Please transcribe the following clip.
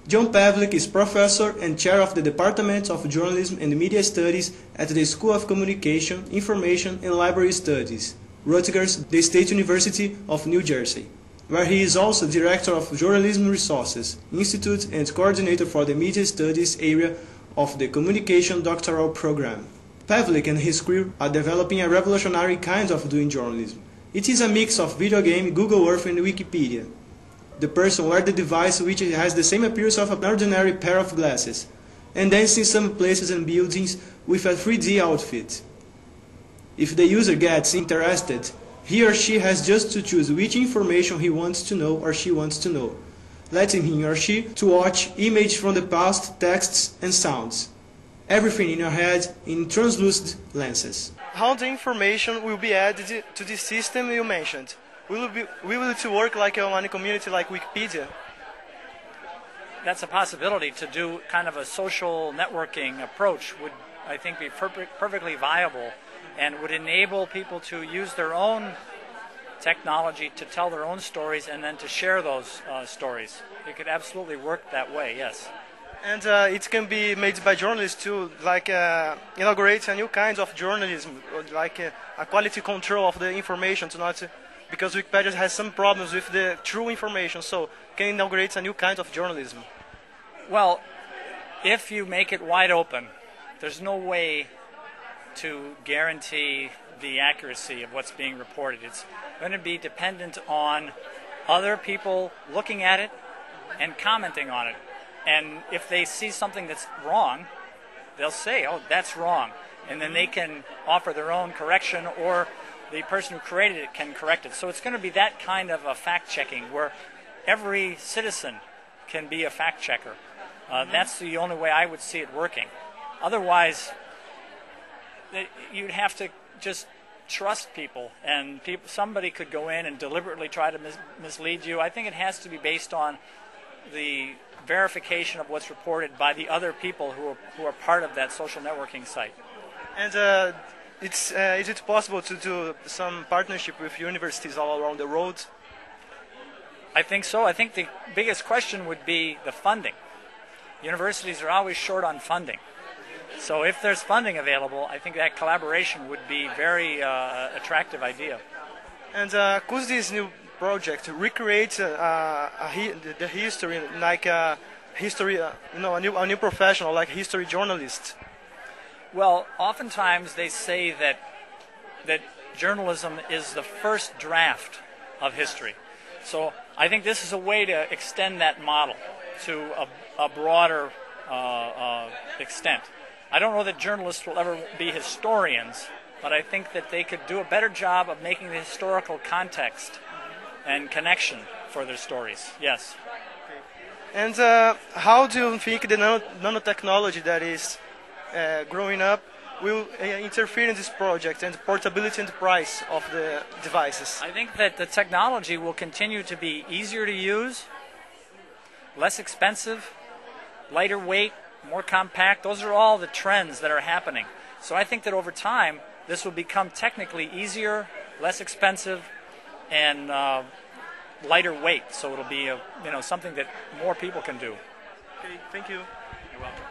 John Pavlik is professor and chair of the Department of Journalism and Media Studies at the School of Communication, Information and Library Studies, Rutgers, the State University of New Jersey, where he is also Director of Journalism Resources Institute and coordinator for the Media Studies area of the Communication Doctoral Program. Pavlik and his crew are developing a revolutionary kind of doing journalism. It is a mix of video game, Google Earth and Wikipedia. The person wears the device which has the same appearance of an ordinary pair of glasses, and dances in some places and buildings with a 3D outfit. If the user gets interested, he or she has just to choose which information he wants to know or she wants to know, letting him or she to watch images from the past, texts and sounds. Everything in your head in translucent lenses. How the information will be added to the system you mentioned? Will it work like on a community like Wikipedia? That's a possibility. To do kind of a social networking approach would, I think, be perfectly viable and would enable people to use their own technology to tell their own stories and then to share those stories. It could absolutely work that way, yes. And it can be made by journalists too, like inaugurate a new kind of journalism, like a quality control of the information, to not, because Wikipedia has some problems with the true information, so can inaugurate a new kind of journalism. Well, if you make it wide open, there's no way to guarantee the accuracy of what's being reported. It's going to be dependent on other people looking at it and commenting on it. And if they see something that's wrong, they'll say, oh, that's wrong. And then they can offer their own correction, or the person who created it can correct it. So it's going to be that kind of a fact-checking where every citizen can be a fact-checker. That's the only way I would see it working. Otherwise, you'd have to just trust people, and somebody could go in and deliberately try to mislead you. I think it has to be based on the verification of what's reported by the other people who are part of that social networking site. And is it possible to do some partnership with universities all around the world? I think so. I think the biggest question would be the funding. Universities are always short on funding. So if there's funding available, I think that collaboration would be a very attractive idea. And could this new project recreate the history, like history, a new professional, like history journalist? Well, oftentimes they say that journalism is the first draft of history. So I think this is a way to extend that model to a broader extent. I don't know that journalists will ever be historians, but I think that they could do a better job of making the historical context and connection for their stories. Yes. And how do you think the nanotechnology that is growing up will interfere in this project and the portability and the price of the devices? I think that the technology will continue to be easier to use, less expensive, lighter weight, more compact. Those are all the trends that are happening. So I think that over time, this will become technically easier, less expensive, and lighter weight. So it'll be something that more people can do. Okay, thank you. You're welcome.